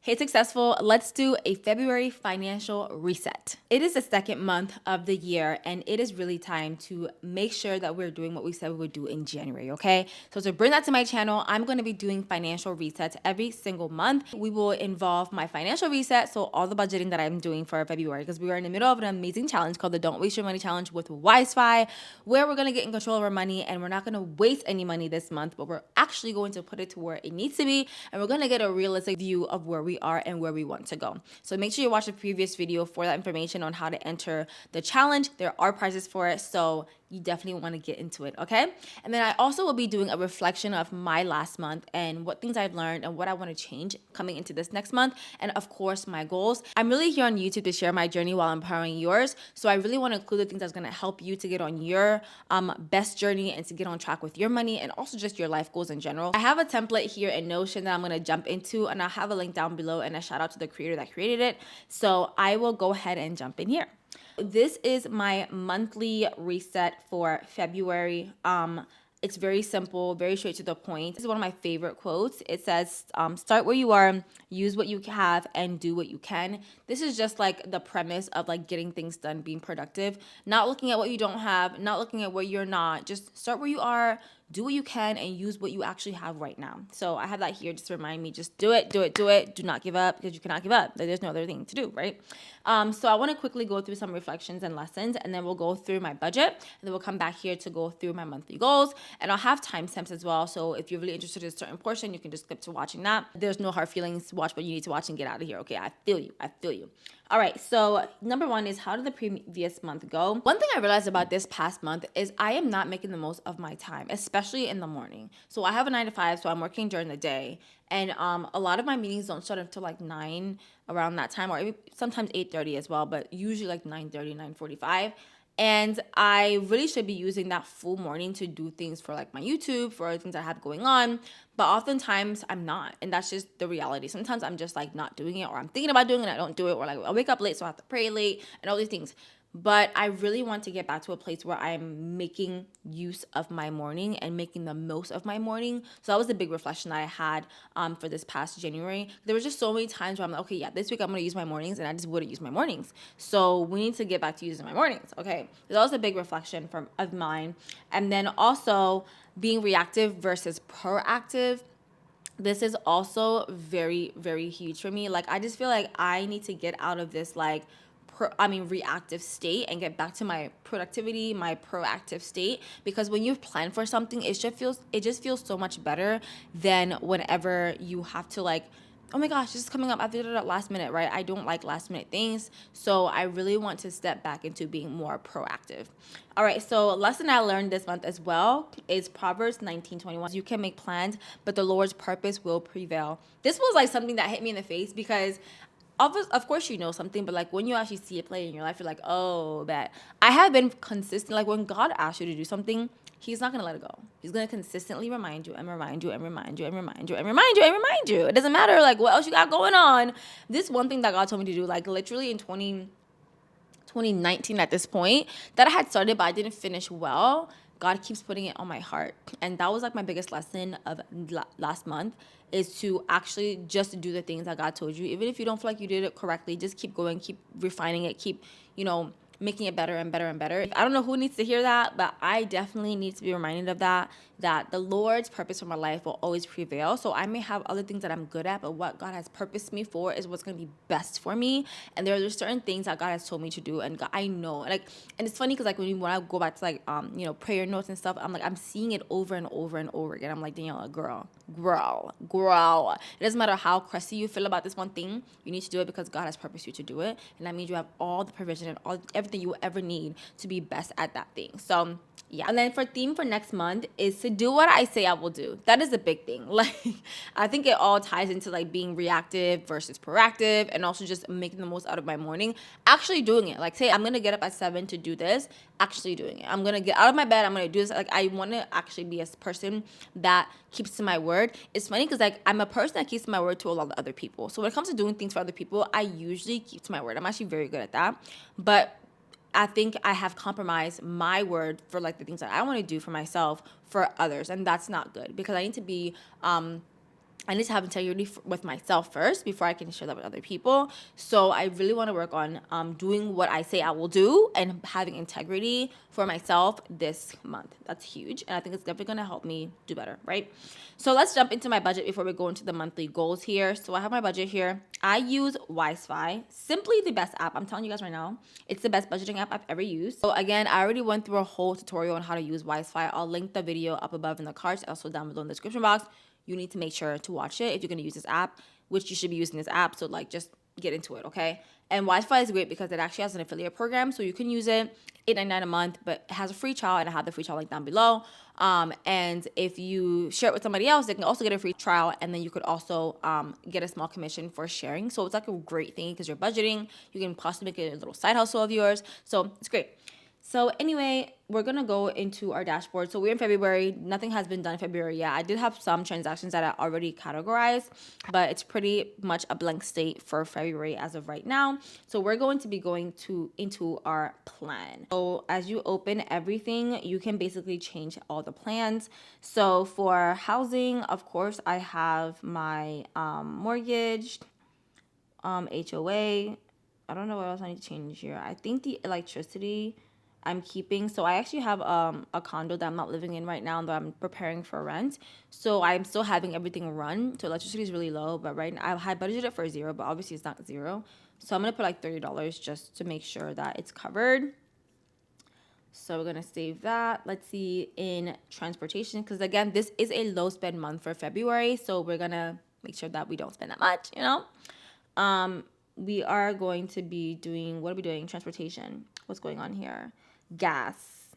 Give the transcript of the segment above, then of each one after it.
Hey, successful. Let's do a February financial reset. It is the second month of the year, and it is really time to make sure that we're doing what we said we would do in January, okay? So to bring that to my channel, I'm going to be doing financial resets every single month. We will involve my financial reset, so all the budgeting that I'm doing for February, because we are in the middle of an amazing challenge called the Don't Waste Your Money Challenge with Wi-Fi, where we're going to get in control of our money, and we're not going to waste any money this month, but we're actually going to put it to where it needs to be, and we're going to get a realistic view of where we are and where we want to go. So make sure you watch the previous video for that information on how to enter the challenge. There are prizes for it, so you definitely want to get into it, okay? And then I also will be doing a reflection of my last month and what things I've learned and what I want to change coming into this next month, and of course my goals. I'm really here on YouTube to share my journey while empowering yours, so I really want to include the things that's going to help you to get on your best journey and to get on track with your money and also just your life goals in general. I have a template here in Notion that I'm going to jump into, and I'll have a link down below and a shout out to the creator that created it. So I will go ahead and jump in here. This is my monthly reset for February. It's very simple, very straight to the point. This is one of my favorite quotes. It says, start where you are, use what you have, and do what you can. This is just like the premise of like getting things done, being productive, not looking at what you don't have, not looking at where you're not. Just start where you are, do what you can, and use what you actually have right now. So I have that here just to remind me, just do it, do it, do it. Do not give up, because you cannot give up. There's no other thing to do, right? So I want to quickly go through some reflections and lessons, and then we'll go through my budget, and then we'll come back here to go through my monthly goals, and I'll have timestamps as well. So if you're really interested in a certain portion, you can just skip to watching that. There's no hard feelings. Watch what you need to watch and get out of here. Okay, I feel you. I feel you. All right, so number one is, how did the previous month go? One thing I realized about this past month is I am not making the most of my time, especially in the morning. So I have a 9 to 5, so I'm working during the day. And a lot of my meetings don't start until like 9, around that time, or sometimes 8:30 as well, but usually like 9:30, 9:45. And I really should be using that full morning to do things for like my YouTube, for things I have going on. But oftentimes I'm not. And that's just the reality. Sometimes I'm just like not doing it, or I'm thinking about doing it and I don't do it, or like I wake up late so I have to pray late and all these things. But I really want to get back to a place where I'm making use of my morning and making the most of my morning. So that was the big reflection that I had for this past January. There was just so many times where I'm like, okay, yeah, this week I'm going to use my mornings, and I just wouldn't use my mornings. So we need to get back to using my mornings, okay? So that was a big reflection of mine. And then also being reactive versus proactive. This is also very, very huge for me. Like, I just feel like I need to get out of this like reactive state and get back to my productivity, my proactive state. Because when you plan for something, it just feels so much better than whenever you have to like, oh my gosh, this is coming up after the last minute, right? I don't like last minute things. So I really want to step back into being more proactive. All right, so a lesson I learned this month as well is Proverbs 19:21. You can make plans, but the Lord's purpose will prevail. This was like something that hit me in the face, because of course you know something, but like when you actually see it play in your life, you're like, oh, that I have been consistent. Like when God asks you to do something, he's not gonna let it go. He's gonna consistently remind you and remind you and remind you and remind you and remind you and remind you. It doesn't matter like what else you got going on. This one thing that God told me to do, like literally in 2019 at this point, that I had started but I didn't finish well. God keeps putting it on my heart. And that was like my biggest lesson of last month, is to actually just do the things that God told you. Even if you don't feel like you did it correctly, just keep going, keep refining it, keep, making it better and better and better. I don't know who needs to hear that, but I definitely need to be reminded of that the Lord's purpose for my life will always prevail. So I may have other things that I'm good at, but what God has purposed me for is what's going to be best for me. And there are certain things that God has told me to do, and God, I know, and it's funny because like when I go back to like prayer notes and stuff, I'm seeing it over and over and over again. I'm like, Daniela, girl. It doesn't matter how crusty you feel about this one thing. You need to do it because God has purposed you to do it, and that means you have all the provision and everything you will ever need to be best at that thing. So yeah. And then for theme for next month is to do what I say I will do. That is a big thing. Like, I think it all ties into like being reactive versus proactive, and also just making the most out of my morning. Actually doing it. Like, say I'm going to get up at 7 to do this. Actually doing it. I'm going to get out of my bed. I'm going to do this. Like, I want to actually be a person that keeps to my word. It's funny because like I'm a person that keeps to my word to a lot of other people. So when it comes to doing things for other people, I usually keep to my word. I'm actually very good at that. But I think I have compromised my word for like the things that I want to do for myself for others, and that's not good, because I need to be I need to have integrity with myself first before I can share that with other people. So I really want to work on doing what I say I will do and having integrity for myself this month. That's huge. And I think it's definitely going to help me do better, right? So let's jump into my budget before we go into the monthly goals here. So I have my budget here. I use Wisefy, simply the best app. I'm telling you guys right now, it's the best budgeting app I've ever used. So again, I already went through a whole tutorial on how to use Wisefy. I'll link the video up above in the cards, also down below in the description box. You need to make sure to watch it if you're going to use this app, which you should be using this app. So like, just get into it, okay? And Wi-Fi is great because it actually has an affiliate program, so you can use it $8.99 a month, but it has a free trial, and I have the free trial link down below. And if you share it with somebody else, they can also get a free trial, and then you could also get a small commission for sharing. So it's like a great thing because you're budgeting. You can possibly make it a little side hustle of yours. So it's great. So anyway, we're going to go into our dashboard. So we're in February. Nothing has been done in February yet. I did have some transactions that I already categorized, but it's pretty much a blank state for February as of right now. So we're going to be going into our plan. So as you open everything, you can basically change all the plans. So for housing, of course, I have my mortgage, HOA. I don't know what else I need to change here. I think the electricity I'm keeping. So I actually have a condo that I'm not living in right now that I'm preparing for rent. So I'm still having everything run. So electricity is really low, but right now I had budgeted it for zero, but obviously it's not zero. So I'm gonna put like $30 just to make sure that it's covered. So we're gonna save that. Let's see in transportation, because again, this is a low spend month for February. So we're gonna make sure that we don't spend that much, you know? We are going to be doing, what are we doing? Transportation. What's going on here? Gas.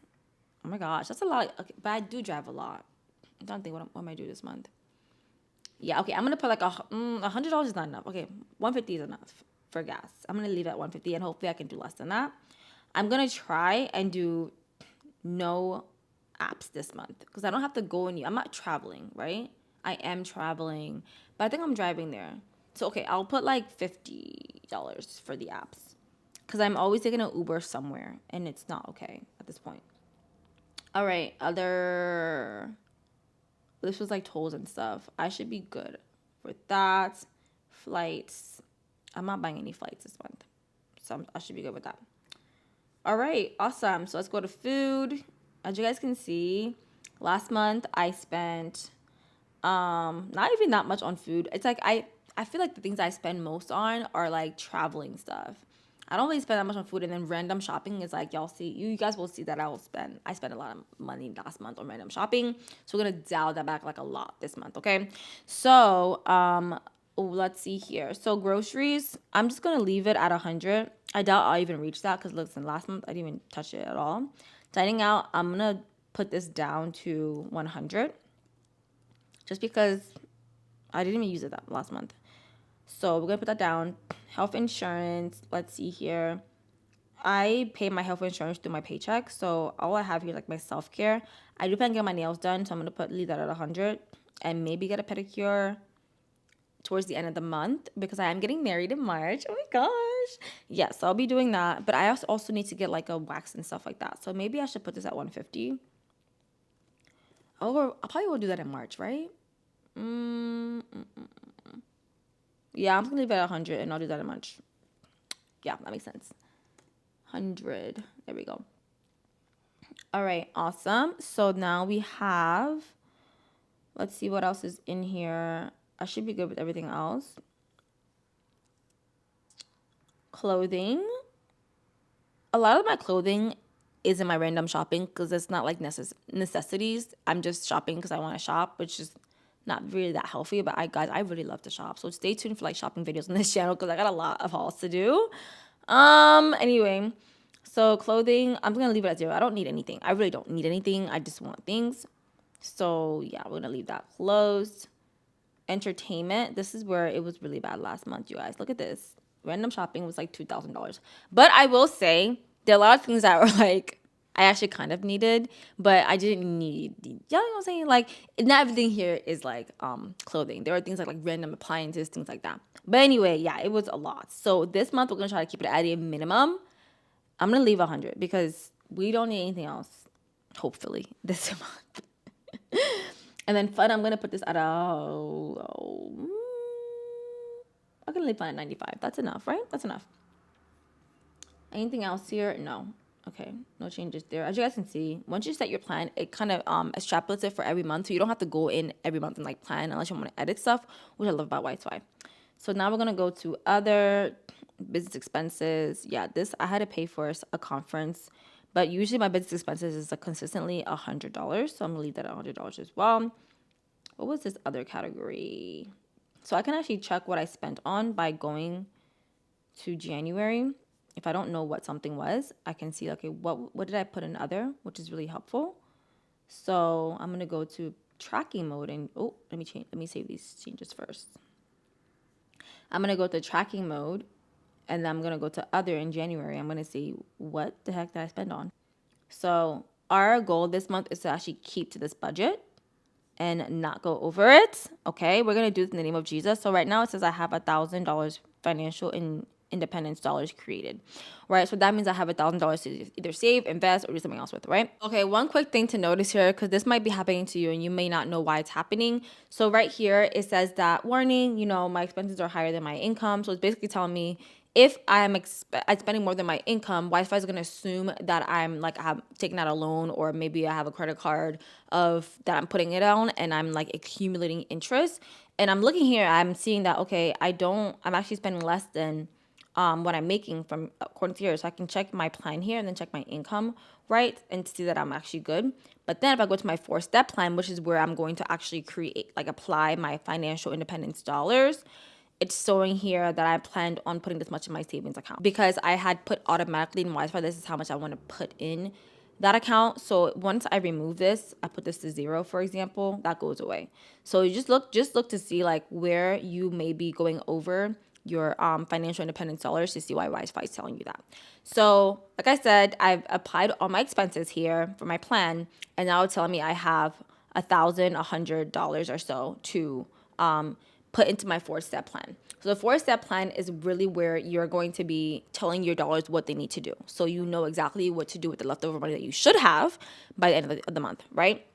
Oh my gosh, that's a lot. Okay, but I do drive a lot. I'm trying to think what am I doing this month. Yeah, okay, I'm gonna put like $100 is not enough. Okay, 150 is enough for gas. I'm gonna leave it at 150, and hopefully I can do less than that. I'm gonna try and do no apps this month because I don't have to go and I'm not traveling, right? I am traveling, but I think I'm driving there. So okay, I'll put like $50 for the apps because I'm always taking an Uber somewhere, and it's not okay at this point. All right, this was like tolls and stuff. I should be good with that. Flights. I'm not buying any flights this month, so I should be good with that. All right, awesome. So let's go to food. As you guys can see, last month I spent not even that much on food. It's like I feel like the things I spend most on are like traveling stuff. I don't really spend that much on food, and then random shopping is like you guys will see that I spent a lot of money last month on random shopping. So we're gonna dial that back like a lot this month, okay? So let's see here. So groceries, I'm just gonna leave it at 100. I doubt I'll even reach that because listen, last month I didn't even touch it at all. Dining out, I'm gonna put this down to 100 just because I didn't even use it that last month. So we're gonna put that down. Health insurance, let's see here. I pay my health insurance through my paycheck, so all I have here is like my self-care. I do plan to get my nails done, so I'm gonna leave that at 100 and maybe get a pedicure towards the end of the month because I am getting married in March. Oh my gosh. Yes, I'll be doing that. But I also need to get like a wax and stuff like that. So maybe I should put this at 150. Oh, I probably will do that in March, right? Yeah, I'm gonna leave it at 100 and I'll do that in March. Yeah, that makes sense. 100. There we go. All right, awesome. So now we have, let's see what else is in here. I should be good with everything else. Clothing. A lot of my clothing is in my random shopping because it's not like necessities. I'm just shopping because I want to shop, which is not really that healthy. But I really love to shop. So stay tuned for like shopping videos on this channel because I got a lot of hauls to do. Anyway, so clothing, I'm gonna leave it at 0. I don't need anything. I really don't need anything. I just want things. So yeah, we're gonna leave that closed. Entertainment, this is where it was really bad last month, you guys. Look at this. Random shopping was like $2,000. But I will say there are a lot of things that were like I actually kind of needed, but I didn't need. You know what I'm saying? Like not everything here is like clothing. There are things like random appliances, things like that. But anyway, yeah, it was a lot. So this month we're gonna try to keep it at a minimum. I'm gonna leave 100 because we don't need anything else. Hopefully this month. And then fun, I'm going to put this at I'm going to leave fun at 95. That's enough, right? That's enough. Anything else here? No. Okay, no changes there. As you guys can see, once you set your plan, it kind of extrapolates it for every month. So you don't have to go in every month and like plan unless you want to edit stuff, which I love about Wi-Fi. So now we're going to go to other business expenses. Yeah, this I had to pay for a conference, but usually my business expenses is consistently $100. So I'm going to leave that at $100 as well. What was this other category? So I can actually check what I spent on by going to January. If I don't know what something was, I can see, okay, what did I put in other, which is really helpful. So I'm going to go to tracking mode and, let me save these changes first. I'm going to go to tracking mode and then I'm going to go to other in January. I'm going to see what the heck did I spend on. So our goal this month is to actually keep to this budget and not go over it. Okay, we're going to do this in the name of Jesus. So right now it says I have $1,000 financial independence dollars created, right? So that means I have $1,000 to either save, invest, or do something else with, right? Okay, one quick thing to notice here, because this might be happening to you and you may not know why it's happening. So right here, it says that warning, my expenses are higher than my income. So it's basically telling me if I'm spending more than my income, Wi-Fi is going to assume that I'm taking out a loan, or maybe I have a credit card that I'm putting it on and I'm like accumulating interest. And I'm looking here, I'm seeing that, okay, I'm actually spending less than what I'm making from according to here. So I can check my plan here and then check my income, right? And see that I'm actually good. But then if I go to my 4-step plan, which is where I'm going to actually apply my financial independence dollars, it's showing here that I planned on putting this much in my savings account because I had put automatically in Wi-Fi, this is how much I want to put in that account. So once I remove this, I put this to 0, for example, that goes away. So you just look to see like where you may be going over your financial independence dollars to see why Wi-Fi is telling you that. So like I said, I've applied all my expenses here for my plan, and now it's telling me I have $1,100 or so to put into my 4-step plan. So the 4-step plan is really where you're going to be telling your dollars what they need to do. So you know exactly what to do with the leftover money that you should have by the end of the month, right?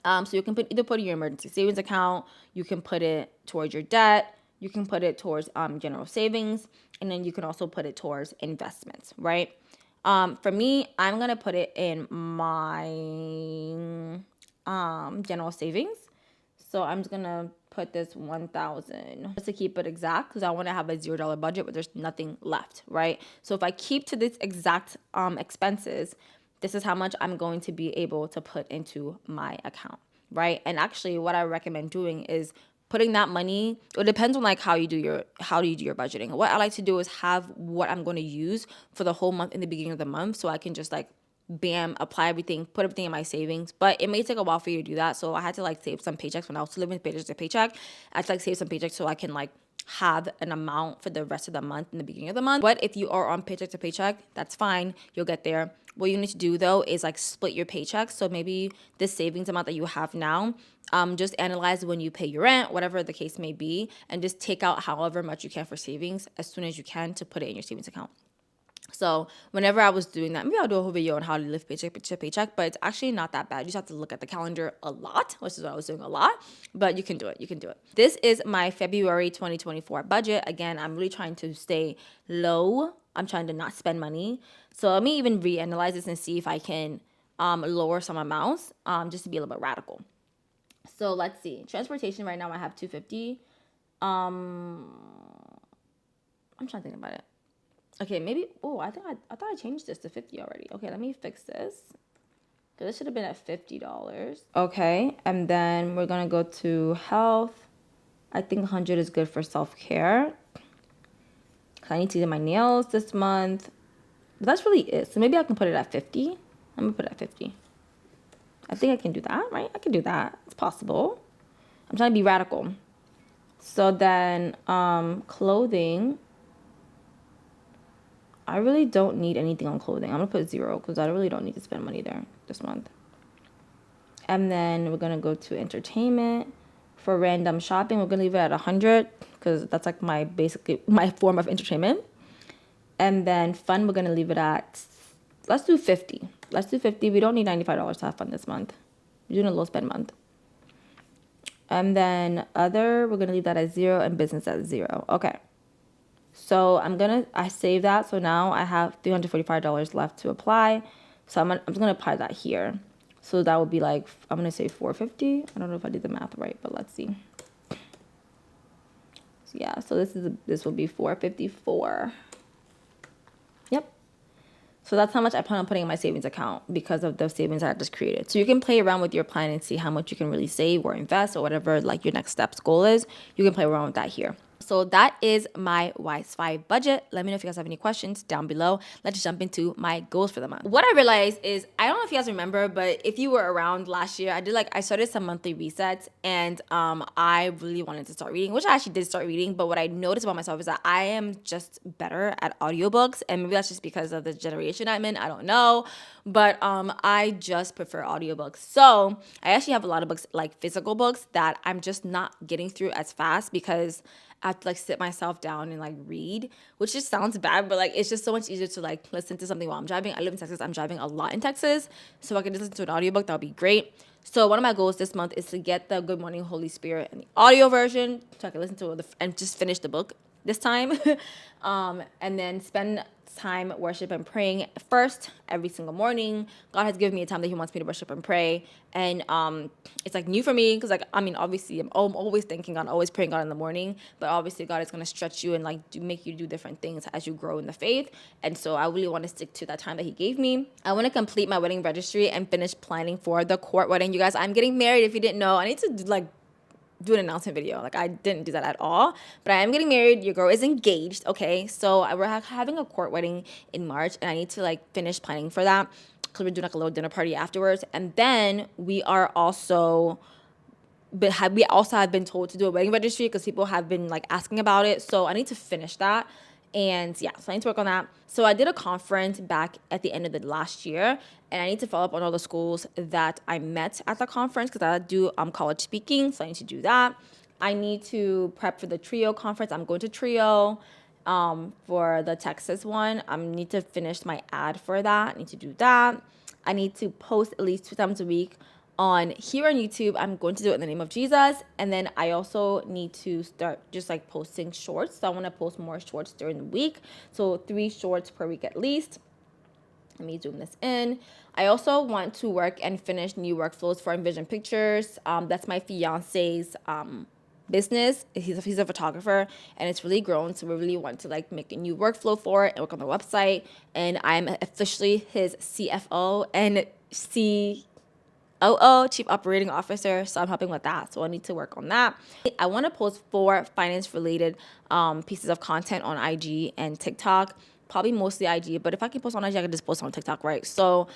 So you can either put it in your emergency savings account, you can put it towards your debt, you can put it towards general savings, and then you can also put it towards investments, right? For me, I'm going to put it in my general savings. So I'm just going to put this 1,000 just to keep it exact because I want to have a $0 budget, but there's nothing left, right? So if I keep to this exact expenses, this is how much I'm going to be able to put into my account, right? And actually what I recommend doing is putting that money, it depends on like how do you do your budgeting. What I like to do is have what I'm going to use for the whole month in the beginning of the month, so I can just like bam, apply everything, put everything in my savings. But it may take a while for you to do that. So I had to like save some paychecks when I was living paycheck to paycheck. I had to like save some paychecks so I can like have an amount for the rest of the month in the beginning of the month. But if you are on paycheck to paycheck, that's fine. You'll get there. What you need to do though is like split your paychecks. So maybe this savings amount that you have now, just analyze when you pay your rent, whatever the case may be, and just take out however much you can for savings as soon as you can to put it in your savings account. So whenever I was doing that, maybe I'll do a whole video on how to live paycheck to paycheck, but it's actually not that bad. You just have to look at the calendar a lot, which is what I was doing a lot, but you can do it. You can do it. This is my February 2024 budget. Again, I'm really trying to stay low. I'm trying to not spend money. So let me even reanalyze this and see if I can lower some amounts just to be a little bit radical. So let's see. Transportation right now I have $250. I'm trying to think about it. Okay, maybe, I thought I changed this to 50 already. Okay, let me fix this. Because this should have been at $50. Okay, and then we're going to go to health. I think 100 is good for self-care. I need to do my nails this month. But that's really it. So maybe I can put it at 50. I'm going to put it at 50. I think I can do that, right? I can do that. It's possible. I'm trying to be radical. So then clothing. I really don't need anything on clothing. I'm going to put 0 because I really don't need to spend money there this month. And then we're going to go to entertainment. For random shopping, we're going to leave it at 100 because that's like my form of entertainment. And then fun, we're going to leave it at, let's do 50. Let's do 50. We don't need $95 to have fun this month. We're doing a low spend month. And then other, we're going to leave that at 0 and business at 0. Okay. So I save that. So now I have $345 left to apply. So I'm just going to apply that here. So that would be like, I'm going to say 450. I don't know if I did the math right, but let's see. So yeah, so this will be 454. Yep. So that's how much I plan on putting in my savings account because of the savings that I just created. So you can play around with your plan and see how much you can really save or invest or whatever like your next steps goal is. You can play around with that here. So that is my Wise 5 budget. Let me know if you guys have any questions down below. Let's jump into my goals for the month. What I realized is, I don't know if you guys remember, but if you were around last year, I started some monthly resets, and I really wanted to start reading, which I actually did start reading. But what I noticed about myself is that I am just better at audiobooks, and maybe that's just because of the generation I'm in. I don't know, but I just prefer audiobooks. So I actually have a lot of books, like physical books, that I'm just not getting through as fast because I have to like sit myself down and like read, which just sounds bad, but like it's just so much easier to like listen to something while I'm driving. I live in Texas. I'm driving a lot in Texas. So if I can just listen to an audiobook, that would be great. So one of my goals this month is to get the Good Morning Holy Spirit in the audio version so I can listen to it and just finish the book this time. And then spend time worship and praying first every single morning. God has given me a time that he wants me to worship and pray. And it's like new for me because like, I mean, obviously I'm always thanking God, always praying God in the morning, but obviously God is going to stretch you and like make you do different things as you grow in the faith. And so I really want to stick to that time that he gave me. I want to complete my wedding registry and finish planning for the court wedding. You guys, I'm getting married. If you didn't know, I need to like do an announcement video. Like I didn't do that at all, but I am getting married. Your girl is engaged. Okay. So we're having a court wedding in March, and I need to like finish planning for that because we're doing like a little dinner party afterwards. And then we are also, we also have been told to do a wedding registry because people have been like asking about it. So I need to finish that. And yeah, so I need to work on that. So I did a conference back at the end of the last year, and I need to follow up on all the schools that I met at the conference because I do college speaking, so I need to do that. I need to prep for the Trio conference. I'm going to Trio for the Texas one. I need to finish my ad for that. I need to do that. I need to post at least 2 times a week on here on YouTube. I'm going to do it in the name of Jesus. And then I also need to start just like posting shorts. So I want to post more shorts during the week. So 3 shorts per week at least. Let me zoom this in. I also want to work and finish new workflows for Envision Pictures. That's my fiance's business. He's a photographer, and it's really grown. So we really want to like make a new workflow for it and work on the website. And I'm officially his CFO and Chief Operating Officer, so I'm helping with that. So I need to work on that. I want to post 4 finance-related pieces of content on IG and TikTok, probably mostly IG, but if I can post on IG, I can just post on TikTok, right? So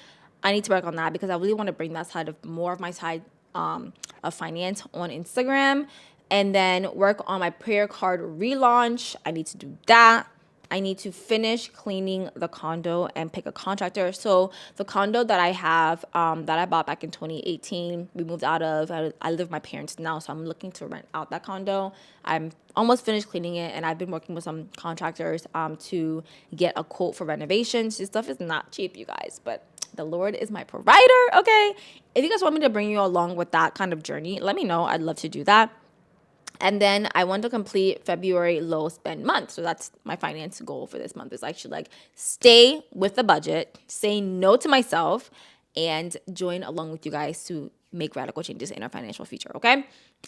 I need to work on that because I really want to bring that side of more of my side of finance on Instagram, and then work on my prayer card relaunch. I need to do that. I need to finish cleaning the condo and pick a contractor. So the condo that I have, that I bought back in 2018, we moved out of. I live with my parents now, so I'm looking to rent out that condo. I'm almost finished cleaning it, and I've been working with some contractors to get a quote for renovations. This stuff is not cheap, you guys, but the Lord is my provider, okay? If you guys want me to bring you along with that kind of journey, let me know. I'd love to do that. And then I want to complete February low spend month. So that's my finance goal for this month, is actually like stay with the budget, say no to myself, and join along with you guys to make radical changes in our financial future, okay?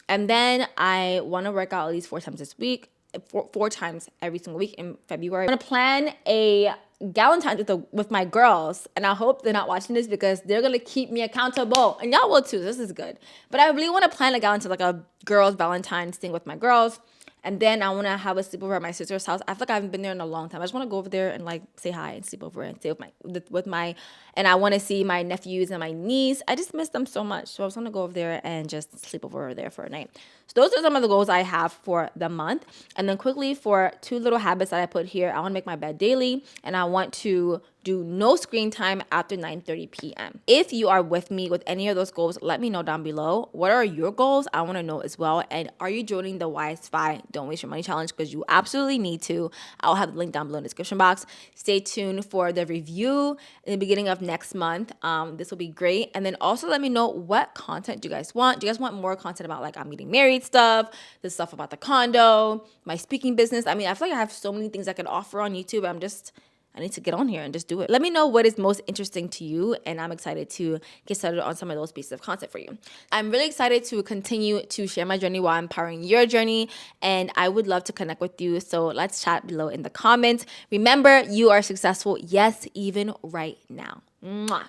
And then I want to work out at least 4 times this week, 4 times every single week in February. I'm going to plan a Galentine's with my girls, and I hope they're not watching this because they're gonna keep me accountable, and y'all will too. This is good, but I really want to plan a Galentine's, like a girls' Valentine's thing with my girls, and then I want to have a sleepover at my sister's house. I feel like I haven't been there in a long time. I just want to go over there and like say hi and sleep over and stay with my, and I want to see my nephews and my niece. I just miss them so much, so I was gonna go over there and just sleep over there for a night. So those are some of the goals I have for the month. And then quickly, for 2 little habits that I put here, I want to make my bed daily, and I want to do no screen time after 9:30 p.m. If you are with me with any of those goals, let me know down below. What are your goals? I want to know as well. And are you joining the YSFI Don't Waste Your Money Challenge? Because you absolutely need to. I'll have the link down below in the description box. Stay tuned for the review in the beginning of next month. This will be great. And then also let me know what content do you guys want. Do you guys want more content about like I'm getting married stuff, the stuff about the condo, my speaking business? I mean, I feel like I have so many things I could offer on YouTube. I need to get on here and just do it. Let me know what is most interesting to you, and I'm excited to get started on some of those pieces of content for you. I'm really excited to continue to share my journey while empowering your journey, and I would love to connect with you. So let's chat below in the comments. Remember, you are successful, yes, even right now. Mwah.